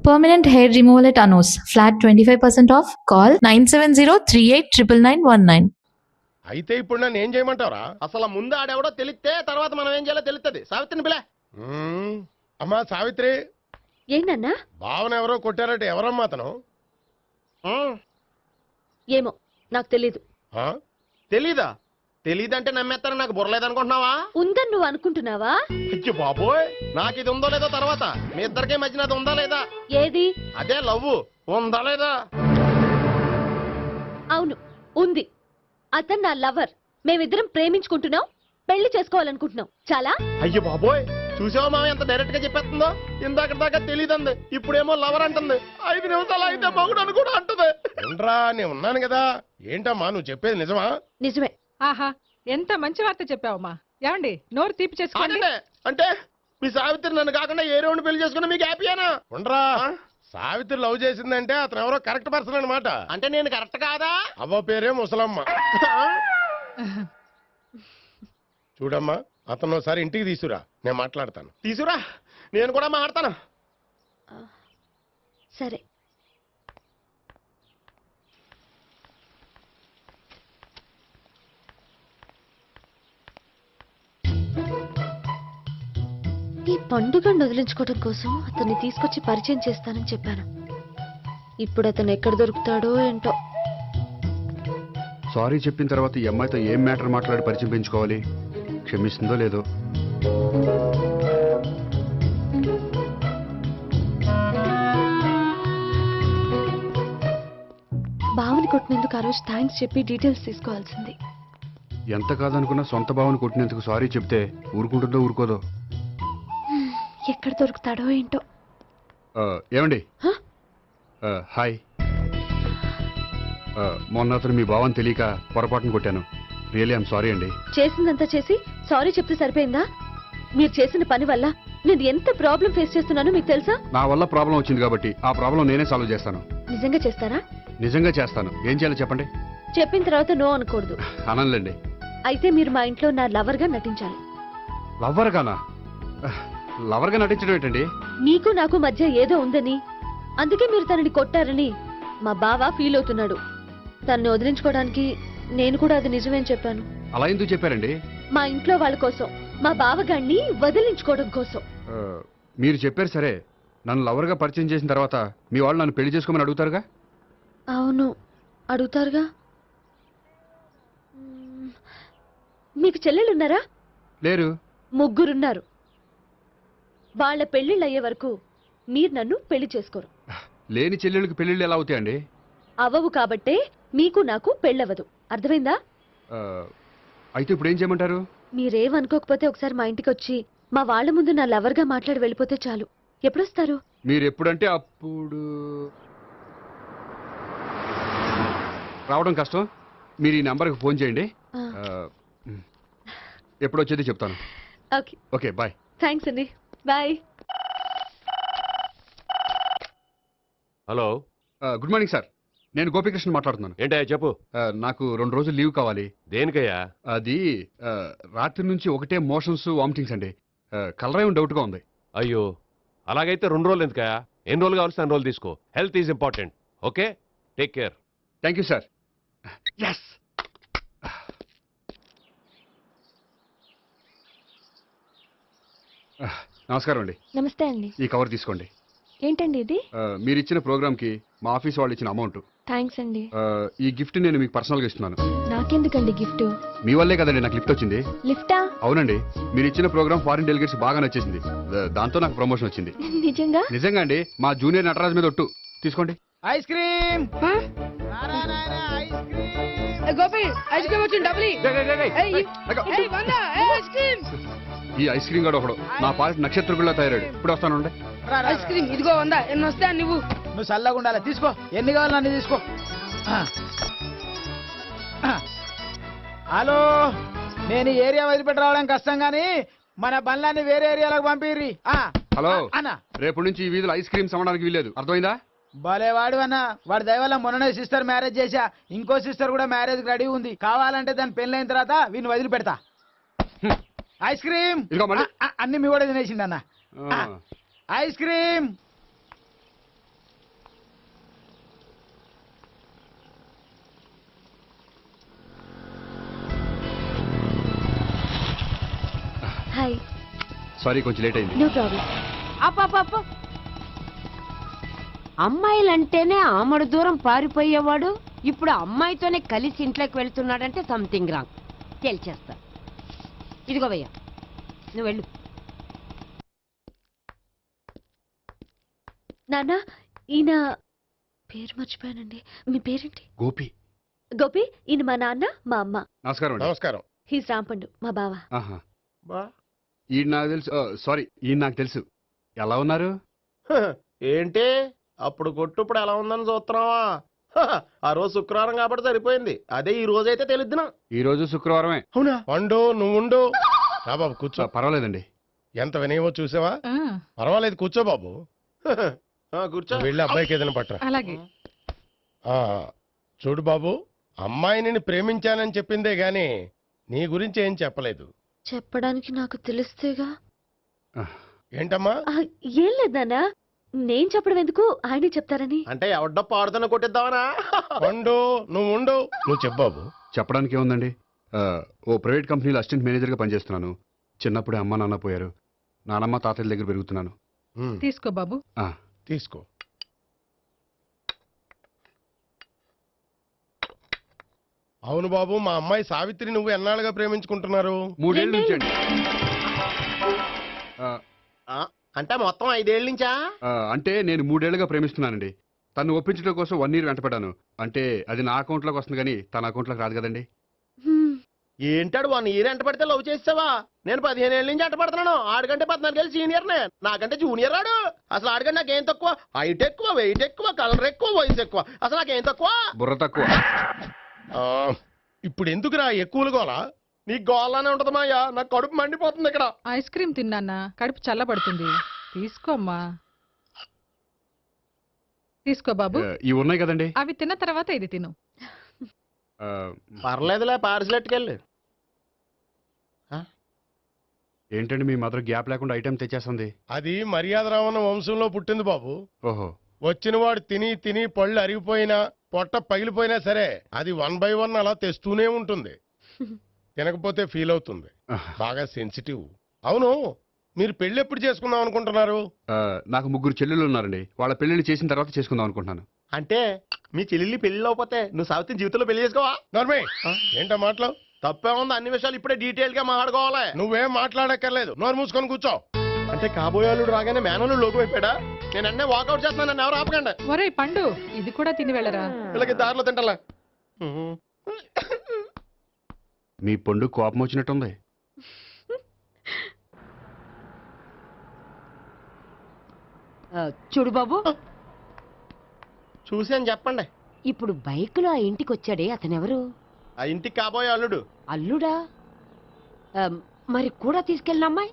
Permanent hair removal at Anos. Flat 25% off. Call 970-389919. అయితే ఇప్పుడు నన్ను ఏం చేయమంటారా? అసలు ముందు ఆడెవడో తెలిస్తే తర్వాత మనం ఏం చేయాలో తెలుస్తుంది. సావిత్రిని పిల్ల. అమ్మా సావిత్రి. ఏంటన్నా? భావన ఎవరో కొట్టారట. ఎవరమ్మా అతను? ఏమో నాకు తెలీదు. తెలీదా? తెలీదంటే నమ్మేస్తాను. నాకు బుర్రలేదనుకుంటున్నావా? ఉందని నువ్వు అనుకుంటున్నావా? అయ్యో బాబోయ్, నాకు ఇది ఉందో లేదో తర్వాత. మీ ఇద్దరికే మధ్యన అది ఉందా లేదా? ఏది? అదే లవ్ ఉందా లేదా? అవును ఉంది. అతను నా లవర్. మేమిద్దరం ప్రేమించుకుంటున్నాం, పెళ్లి చేసుకోవాలనుకుంటున్నాం. చాలా. అయ్యో బాబోయ్, చూసావా మామ ఎంత డైరెక్ట్ గా చెప్పేస్తుందో? ఇందాక దాకా తెలియదండి, ఇప్పుడేమో లవర్ అంటుంది. 5 నిమిషాలు అయితే మగుడు అని కూడా అంటుంది. ఏంట్రా, నేను ఉన్నాను కదా. ఏంటమ్మా నువ్వు చెప్పేది నిజమా? నిజమే. ఆహా, ఎంత మంచి వార్త చెప్పావమ్మా. ఏమండి, నోరు తీపి చేసుకోండి. అంటే మీ సావిత్రి నన్ను కాకుండా ఏ రౌండ్ పెళ్లి చేసుకున్నా మీకు హ్యాపీయేనా? ఉండరా, సావిత్రి లవ్ చేసిందంటే అతను ఎవరో కరెక్ట్ పర్సన్ అనమాట. అంటే నేను కరెక్ట్ కాదా? అవ్వ పేరే ముసలమ్మ. చూడమ్మా, అతను ఒకసారి ఇంటికి తీసుకురా, నేను మాట్లాడతాను. తీసుకురా, నేను కూడా మాట్లాడతాను. సరే. ఈ పండుగను వదిలించుకోవడం కోసం అతన్ని తీసుకొచ్చి పరిచయం చేస్తానని చెప్పాను. ఇప్పుడు అతను ఎక్కడ దొరుకుతాడో ఏంటో. సారీ చెప్పిన తర్వాత ఈ అమ్మాయితో ఏం మ్యాటర్ మాట్లాడి పరిచయం పెంచుకోవాలి? క్షమిస్తుందో లేదో. బావని కొట్టినందుకు ఆ రోజు థ్యాంక్స్ చెప్పి డీటెయిల్స్ తీసుకోవాల్సింది. ఎంత కాదనుకున్నా సొంత భావను కొట్టినందుకు సారీ చెప్తే ఊరుకుంటుందో ఊరుకోదో. ఎక్కడ దొరుకుతాడో ఏంటో. ఏమండి, హాయ్. మొన్న అతను మీ భావని తెలియక పొరపాటును కొట్టాను. రియలీ ఐఎమ్ సారీ అండి. చేసిందంతా చేసి సారీ చెప్తే సరిపోయిందా? మీరు చేసిన పని వల్ల నేను ఎంత ప్రాబ్లం ఫేస్ చేస్తున్నానో మీకు తెలుసా? నా వల్ల ప్రాబ్లం వచ్చింది కాబట్టి ఆ ప్రాబ్లం నేనే సాల్వ్ చేస్తాను. నిజంగా చేస్తారా? నిజంగా చేస్తాను. ఏం చేయాలో చెప్పండి. చెప్పిన తర్వాత నో అనకూడదు. అనంలేండి. అయితే మీరు మా ఇంట్లో నా లవర్ గా నటించాలి. లవర్ గానా? లవర్ గా నటించడం ఏంటండి? నీకు నాకు మధ్య ఏదో ఉందని, అందుకే మీరు తనని కొట్టారని మా బావ ఫీల్ అవుతున్నాడు. తనని వదిలించుకోవడానికి నేను కూడా అది నిజమేని చెప్పాను. అలా ఎందుకు చెప్పారండి? మా ఇంట్లో వాళ్ళ కోసం, మా బావగాన్ని వదిలించుకోవడం కోసం. మీరు చెప్పారు సరే, నన్ను లవర్గా పరిచయం చేసిన తర్వాత మీ వాళ్ళు నన్ను పెళ్లి చేసుకోమని అడుగుతారుగా? అవును, అడుగుతారుగా. మీకు చెల్లెలున్నారా? లేరు. ముగ్గురున్నారు. వాళ్ళ పెళ్లిళ్ళు అయ్యే వరకు మీరు నన్ను పెళ్లి చేసుకోరు. లేని చెల్లెళ్ళకి పెళ్లిళ్ళు ఎలా అవుతాయండి? అవ్వవు కాబట్టే మీకు నాకు పెళ్ళవదు. అర్థమైందా? అయితే ఇప్పుడు ఏం చేయమంటారు? మీరేమనుకోకపోతే ఒకసారి మా ఇంటికి వచ్చి మా వాళ్ళ ముందు నా లవర్గా మాట్లాడి వెళ్ళిపోతే చాలు. ఎప్పుడొస్తారు? మీరు ఎప్పుడంటే అప్పుడు. రావడం కష్టం. మీరు ఈ నెంబర్కి ఫోన్ చేయండి. ఎప్పుడు వచ్చేది చెప్తాను. ఓకే. Okay, bye. థ్యాంక్స్ అండి, bye. Hello, good morning sir. నేను గోపికృష్ణ మాట్లాడుతున్నాను. ఏంటయ్యా చెప్పు. నాకు 2 రోజులు లీవ్ కావాలి. దేనికయ్యా? అది రాత్రి నుంచి ఒకటే మోషన్స్, వామిటింగ్స్ అండి. కలరేం డౌట్గా ఉంది. అయ్యో, అలాగైతే 2 రోజులు ఎందుకయ్యా? ఎన్ని రోజులు కావాల్సిన 2 రోజులు తీసుకో. Health is important. Okay, take care. Thank you sir. Yes. నమస్కారం అండి. నమస్తే అండి. ఈ కవర్ తీసుకోండి. ఏంటండి ఇది? మీరు ఇచ్చిన ప్రోగ్రామ్కి మా ఆఫీస్ వాళ్ళు ఇచ్చిన అమౌంట్. థ్యాంక్స్ అండి. ఈ గిఫ్ట్ నేను మీకు పర్సనల్గా ఇస్తున్నాను. నాకెందుకండి గిఫ్ట్? మీ వల్లే కదండి నాకు లిఫ్ట్ వచ్చింది. లిఫ్టా? అవునండి, మీరు ఇచ్చిన ప్రోగ్రామ్ ఫారిన్ డెలిగేట్స్ బాగా నచ్చేసింది. దాంతో నాకు ప్రమోషన్ వచ్చింది. నిజంగా? నిజంగా అండి. మా జూనియర్ నటరాజ్ మీద ఒట్టు. తీసుకోండి. Ice cream. Gopi, ice cream వచ్చింది. డబ్బులు ఈ ఐస్ క్రీమ్ గడు ఒకడు నా పాలిట నక్షత్రకుల్లా తయారాడు. ఇప్పుడు వస్తానండి. ఐస్ క్రీమ్ ఇదిగో 100. ఎన్ని వస్తా నువ్వు? నువ్వు చల్లగా ఉండాలి. తీసుకో, ఎన్ని కావాలి అన్ని తీసుకో. హలో, నేను ఈ ఏరియా వదిలిపెట్టి రావడం కష్టం గానీ మన బండ్లన్నీ వేరే ఏరియాలకు పంపిర్రి. హలో అన్న, రేపు నుంచి ఈ వీధిలో ఐస్ క్రీమ్స్ అమ్మడానికి వీల్లేదు. అర్థమైందా? భలేవాడు అన్న. వాడి దయవల్ల మొన్ననే సిస్టర్ మ్యారేజ్ చేశా. ఇంకో సిస్టర్ కూడా మ్యారేజ్ రెడీ ఉంది. కావాలంటే దాని పెళ్ళైన తర్వాత వీడిని వదిలిపెడతా. ఐస్ క్రీమ్ ఇదిగో మళ్ళీ. అన్ని మీ కూడా తినేసిండి అన్న. Ice cream. సారీ కొంచెం లేట్ అయింది. No problem. అప్ప అమ్మాయిలంటేనే ఆమడు దూరం పారిపోయేవాడు ఇప్పుడు అమ్మాయితోనే కలిసి ఇంట్లోకి వెళ్తున్నాడంటే సంథింగ్ రాంగ్ తేల్చేస్తా. ఇదిగో భయ్యా నువ్వు వెళ్ళు. నాన్న ఈయన పేరు మర్చిపోయానండి. మీ పేరేంటి? గోపి. గోపి, ఈయన మా నాన్న మా అమ్మ. నమస్కారం అండి. నమస్కారం. హీస్ రాంపండు మా బావ. ఆహా. బా ఈయన నాకు తెలుసు. సారీ, ఈయన నాకు తెలుసు. ఎలా ఉన్నారు? ఏంటి అప్పుడు కొట్టు ఇప్పుడు ఎలా ఉందని చూస్తున్నావా? ఆ రోజు శుక్రవారం కాబట్టి సరిపోయింది. అదే ఈ రోజు అయితే తెలిద్దునా. ఈ రోజు శుక్రవారమే. అవునా? పండు నువ్వుండు. రా బాబు కూర్చో. పర్వాలేదండి. ఎంత వినయమో చూసావా? ఆ, పర్వాలేదు కూర్చో బాబు. కూర్చో. వెళ్ళి అబ్బాయికి ఏదైనా పట్టరా. అలాగే. ఆ, చూడు బాబు, అమ్మాయి నిన్ను ప్రేమించానని చెప్పిందే గాని నీ గురించి ఏం చెప్పలేదు. చెప్పడానికి నాకు తెలిస్తేగా. ఏంటమ్మా? ఏం లేదు నాన్న, నేను చెప్పడం ఎందుకు, ఆయనే చెప్తారని. అంటే ఎవడ్డో పాడుతున్న కొట్టిద్దామనా? పండు నువ్వు చెప్పు బాబు. చెప్పడానికి ఏముందండి, ఓ ప్రైవేట్ కంపెనీలో అసిస్టెంట్ మేనేజర్గా పనిచేస్తున్నాను. చిన్నప్పుడే అమ్మ నాన్న పోయారు. నానమ్మ తాతయ్య దగ్గర పెరుగుతున్నాను. తీసుకో బాబు. ఆ, తీసుకో. అవును బాబు, మా అమ్మాయి సావిత్రి నువ్వు ఎన్నాళ్ళుగా ప్రేమించుకుంటున్నారు? 3 ఏళ్ళ నుంచి అండి. అంటే మొత్తం 5 ఏళ్ళ నుంచా? అంటే నేను 3 ఏళ్ళుగా ప్రేమిస్తున్నానండి. తను ఒప్పించడం కోసం 1 year వెంటపడ్డాను. అంటే అది నా అకౌంట్లోకి వస్తుంది కానీ తన అకౌంట్లోకి రాదు కదండి. ఏంటాడు 1 year ఎంట పడితే లవ్ చేసావా? నేను 15 ఏళ్ళ నుంచి ఎంట పడుతున్నాను. ఆడికంటే 14 ఏళ్ళు సీనియర్నే, నాకంటే జూనియర్ ఆడు. అసలు ఆడికంటే నాకేం తక్కువ? హైట్ ఎక్కువ, వెయిట్ ఎక్కువ, కలర్ ఎక్కువ, వయసు ఎక్కువ. అసలు నాకేం తక్కువ? బుర్ర తక్కువ. ఇప్పుడు ఎందుకురా ఎక్కువలు గోలా? నీకు గోలానే ఉంటది మాయా. నాకు కడుపు మండిపోతుంది ఇక్కడ. ఐస్ క్రీమ్ తిన్నానా, కడుపు చల్లబడుతుంది. తీసుకోమ్మా. తీసుకో బాబు. ఇవి ఉన్నాయి కదండి. అవి తిన్న తర్వాత ఇది తిను. పర్లేదులే, పార్సిలెట్కెళ్ళి. ఏంటండి మీ మదర్ గ్యాప్ లేకుండా ఐటెం తెచ్చేస్తుంది? అది మర్యాద రావణ వంశంలో పుట్టింది బాబు. ఓహో. వచ్చిన వాడు తిని తిని పళ్ళు అరిగిపోయినా పొట్ట పగిలిపోయినా సరే అది 1 by 1 అలా తెస్తూనే ఉంటుంది. తినకపోతే ఫీల్ అవుతుంది. బాగా సెన్సిటివ్. అవును, మీరు పెళ్లి ఎప్పుడు చేసుకుందాం అనుకుంటున్నారు? నాకు 3 చెల్లెళ్ళు ఉన్నారండి. వాళ్ళ పెళ్లిళ్ళు చేసిన తర్వాత చేసుకుందాం అనుకుంటున్నాను. అంటే మీ చెల్లెల్ని పెళ్లి లేకపోతే నువ్వు సావిత్రి జీవితంలో పెళ్లి చేసుకోవా? నర్మే, ఏంటో మాటలు? తప్పే ఉంది. అన్ని విషయాలు ఇప్పుడే డీటెయిల్ గా మాట్లాడుకోవాలి. నువ్వేం మాట్లాడక్కర్లేదు, నోరు మూసుకొని కూర్చో. అంటే కాబోయేవాళ్ళు రాగానే మేనలు లోకి అయిపోయాడా? నేను అన్నీ వాకౌట్ చేస్తున్నాను, నన్ను ఎవరు ఆపకండి. ఒరే పండు, ఇది కూడా తిని వెళ్ళరా. వీళ్ళకి దారిలో తింటలా. మీ పండు కోపం వచ్చినట్టుంది. చూడు బాబు, చూసి అని చెప్పండి. ఇప్పుడు బైక్లో ఆ ఇంటికి వచ్చాడే అతనెవరు? ఆ ఇంటికి కాబోయే అల్లుడు. అల్లుడా? మరి కూడా తీసుకెళ్ళిన అమ్మాయి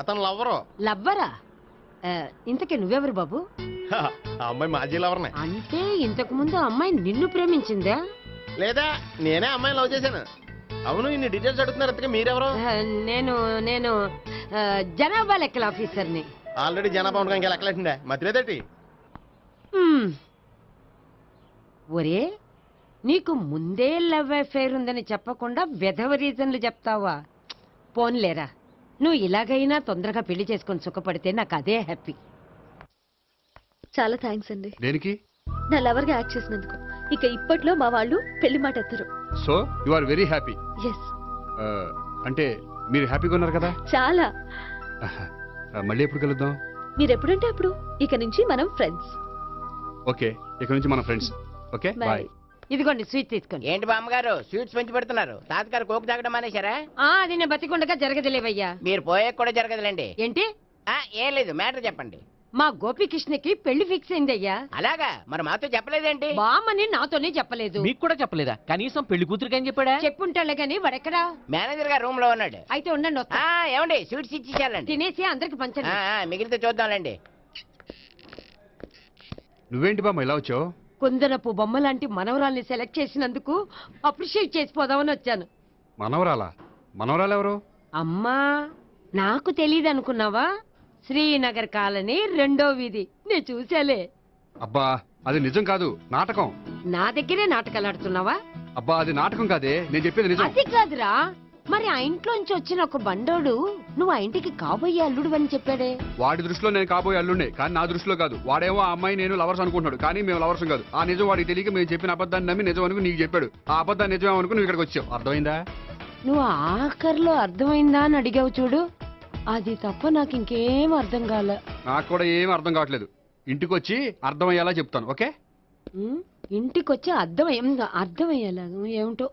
అతను లవ్వరు. లవ్వరా? ఇంతకీ నువ్వెవరు బాబు? ఆ అమ్మాయి మాజీ లవర్నే. అంటే ఇంతకు ముందు అమ్మాయి నిన్ను ప్రేమించిందా? లేదా నేనే అమ్మాయిని లవ్ చేశాను. అవును, ఇన్ని డీటెయిల్స్ అడుగుతున్నారు. ఇంతకీ మీరెవరు? నేను నేను జనాభా లెక్కల ఆఫీసర్ని. ఆల్రెడీ జనాభా ఉండగా ఇంకా లెక్కలేసిండే మతిలేదేటి? ఒరే, నీకు ముందే లవ్ అఫైర్ ఉందని చెప్పకుండా వెధవ రీజన్లు చెప్తావా? పోన్లేరా, నువ్వు ఇలాగైనా తొందరగా పెళ్లి చేసుకొని సుఖపడితే నాకు అదే హ్యాపీ. చాలా థ్యాంక్స్ అండి, దేనికి? నా లవర్ గా యాక్ట్ చేసినందుకు. ఇక ఇప్పట్లో మా వాళ్ళు పెళ్లి మాట ఎత్తరు. So you are very happy. Yes, అంటే మీరు హ్యాపీగా ఉన్నారు కదా? చాలా. మళ్ళీ ఎప్పుడు కలుద్దాం? మీరు ఎప్పుడంటే అప్పుడు. ఇక నుంచి మనం ఫ్రెండ్స్. ఓకే, ఇక నుంచి మన ఫ్రెండ్స్. Okay, bye. ఇదిగోండి స్వీట్ తీసుకోండి. ఏంటి బామ్మగారు స్వీట్స్ పెంచి పెడుతున్నారు? తాతగారు కోక్ తాగడం మానేశారా? అది నేను బతికుండగా జరగదులేవయ్యా. మీరు పోయే కూడా జరగదులేండి. ఏంటి? ఏం లేదు, మ్యాటర్ చెప్పండి. మా గోపికృష్ణకి పెళ్లి ఫిక్స్ అయిందయ్యా. అలాగా? మరి మాతో చెప్పలేదేంటి? బామ్మని నాతోనే చెప్పలేదు. మీకు కూడా చెప్పలేదా? కనీసం పెళ్లి కూతురికి ఏం చెప్పాడా? చెప్పుంటాళ్లే గాని వాడెక్కడా? మేనేజర్ గారు రూమ్ లో ఉన్నాడు. అయితే ఉండండి, వస్తా. ఏమండి స్వీట్స్ ఇచ్చేసాలండి. తినేసి అందరికి పంచండి. మిగిలితే చూద్దాంలేండి. నువ్వేంటి బామ్మ ఇలా వచ్చావు? కుందనపు బొమ్మ లాంటి మనవరాల్ని సెలెక్ట్ చేసినందుకు అప్రిషియేట్ చేసిపోదామని వచ్చాను. మనవరాలా? మనవరాలు ఎవరు? అమ్మా, నాకు తెలియదు అనుకున్నావా? శ్రీనగర్ కాలనీ 2వ వీధి. నేను చూశాలే. అబ్బా, అది నిజం కాదు, నాటకం. నా దగ్గరే నాటకాలు ఆడుతున్నావా? అబ్బా, అది నాటకం కాదే, నేను చెప్పేది నిజం. అది కాదురా, మరి ఆ ఇంట్లోంచి వచ్చిన ఒక బండోడు నువ్వు ఆ ఇంటికి కాబోయే అల్లుడు అని చెప్పాడే. వాడి దృష్టిలో నేను కాబోయే అల్లుండే, కానీ నా దృష్టిలో కాదు. వాడేమో ఆ అమ్మాయి నేను లవర్స్ అనుకుంటున్నాడు, కానీ మేము లవర్స్ కాదు. ఆ నిజం వాడికి తెలియక మేము చెప్పిన అబద్ధాన్ని నమ్మి నిజం అనుకుని నీకు చెప్పాడు. ఆ అబద్ధాన్ని నిజం అనుకుని నువ్వు ఇక్కడికి వచ్చావు. అర్థమైందా? నువ్వు ఆఖరిలో అర్థమైందా అని అడిగావు చూడు, అది తప్ప నాకు ఇంకేం అర్థం కాలే. నాకు కూడా ఏం అర్థం కావట్లేదు. ఇంటికి వచ్చి అర్థమయ్యేలా చెప్తాను, ఓకే? ఇంటికొచ్చి అర్థమయ్యేలా ఏమిటో.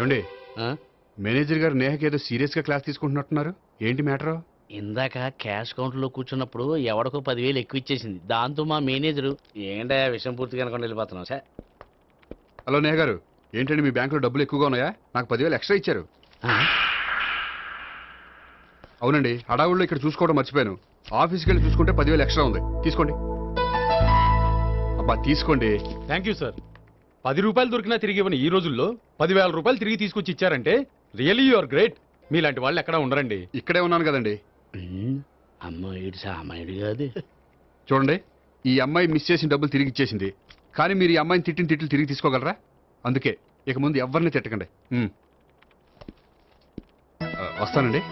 ఏమండి, మేనేజర్ గారు నేహకి ఏదో సీరియస్ గా క్లాస్ తీసుకుంటున్నట్టున్నారు. ఏంటి మ్యాటర్? ఇందాక క్యాష్ కౌంటర్ లో కూర్చున్నప్పుడు ఎవడికో 10,000 ఎక్కువ ఇచ్చేసింది. దాంతో మా మేనేజరు ఏంటా విషయం పూర్తిగా అనుకుని వెళ్ళిపోతున్నాం సార్. హలో నేహ గారు, ఏంటండి మీ బ్యాంకులో డబ్బులు ఎక్కువగా ఉన్నాయా? నాకు 10,000 ఎక్స్ట్రా ఇచ్చారు. అవునండి, హడావుల్లో ఇక్కడ చూసుకోవడం మర్చిపోయాను. ఆఫీస్కి వెళ్ళి చూసుకుంటే 10,000 ఎక్స్ట్రా ఉంది. తీసుకోండి. అబ్బా తీసుకోండి. Thank you sir. 10 రూపాయలు దొరికినా తిరిగి ఇవ్వని ఈ రోజుల్లో 10,000 రూపాయలు తిరిగి తీసుకొచ్చి ఇచ్చారంటే రియలీ యు ఆర్ గ్రేట్. మీలాంటి వాళ్ళు ఎక్కడా ఉండరండి. ఇక్కడే ఉన్నాను కదండి. అమ్మ ఏడు సామాన్యుడు కాదు. చూడండి, ఈ అమ్మాయి మిస్ చేసిన డబ్బులు తిరిగి ఇచ్చేసింది, కానీ మీరు ఈ అమ్మాయిని తిట్టిన తిట్లు తిరిగి తీసుకోగలరా? అందుకే ఇక ముందు ఎవరిని తిట్టకండి. వస్తానండి.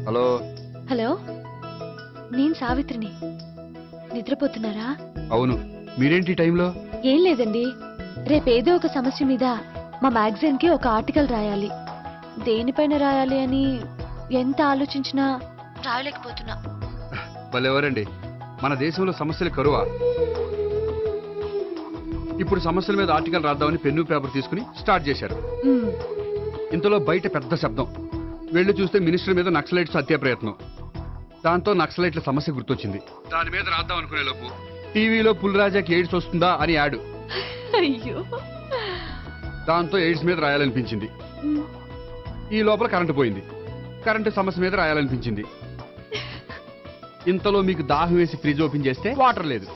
హలో. హలో, నేను సావిత్రిని. నిద్రపోతున్నారా? అవును. మీరేంటి ఈ టైంలో? ఏం లేదండి, రేపేదో ఒక సమస్య మీద మా మ్యాగజైన్ కి ఒక ఆర్టికల్ రాయాలి. దేనిపైన రాయాలి అని ఎంత ఆలోచించినా రాయలేకపోతున్నా. భలేవారండి, మన దేశంలో సమస్యలు కరువా? ఇప్పుడు సమస్యల మీద ఆర్టికల్ రాద్దామని పెన్ను పేపర్ తీసుకుని స్టార్ట్ చేశారు. ఇంతలో బయట పెద్ద శబ్దం. వెళ్ళి చూస్తే మినిస్టర్ మీద నక్సలైట్స్ హత్య ప్రయత్నం. దాంతో నక్సలైట్ల సమస్య గుర్తొచ్చింది. దాని మీద రాద్దాం అనుకునే లోపు టీవీలో పుల్రాజాకి ఎయిడ్స్ వస్తుందా అని యాడ్. అయ్యో, దాంతో ఎయిడ్స్ మీద రాయాలనిపించింది. ఈ లోపల కరెంటు పోయింది. కరెంటు సమస్య మీద రాయాలనిపించింది. ఇంతలో మీకు దాహం వేసి ఫ్రిడ్జ్ ఓపెన్ చేస్తే వాటర్ లేదు.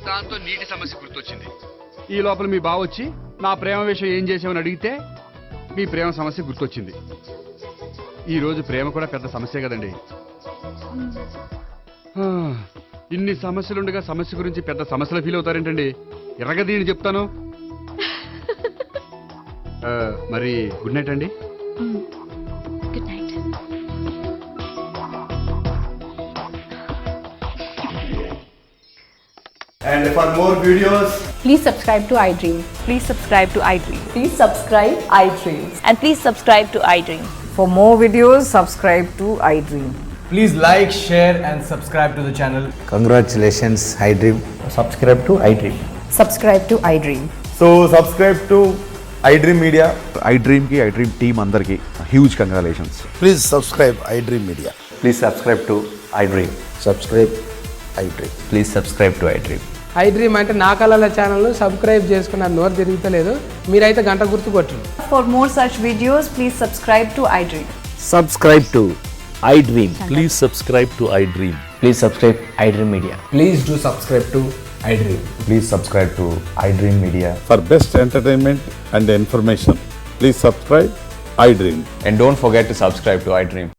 దాంతో నీటి సమస్య గుర్తొచ్చింది. ఈ లోపల మీ బావ వచ్చి నా ప్రేమ విషయం ఏం చేసామని అడిగితే మీ ప్రేమ సమస్య గుర్తొచ్చింది. ఈ రోజు ప్రేమ కూడా పెద్ద సమస్య కదండి. ఇన్ని సమస్యలుండగా సమస్య గురించి పెద్ద సమస్యలు ఫీల్ అవుతారేంటండి? ఎరగదీని చెప్తాను. మరి గుడ్ నైట్ అండి. Good night. And for more videos, Please subscribe to iDream. Please subscribe to iDream. Please subscribe iDream. And please subscribe to iDream. For more videos, subscribe to iDream. please like, share and subscribe to the channel. Congratulations, iDream. Subscribe to iDream. Subscribe to iDream. So subscribe to iDream Media. iDream ki iDream team andarki huge congratulations. Please subscribe iDream Media. Please subscribe to iDream. Subscribe iDream. Please subscribe to iDream. iDream అంటే నా కళల channel subscribe చేసుకున్న నోరు తిరుగుతలేదు. మీరైతే గంట గుర్తు కొట్టండి. For more such videos, please subscribe to iDream. Subscribe to iDream. Please subscribe to iDream. Please subscribe iDream Media. Please do subscribe to iDream. Please subscribe to iDream Media. For best entertainment and information, please subscribe iDream. And don't forget to subscribe to iDream.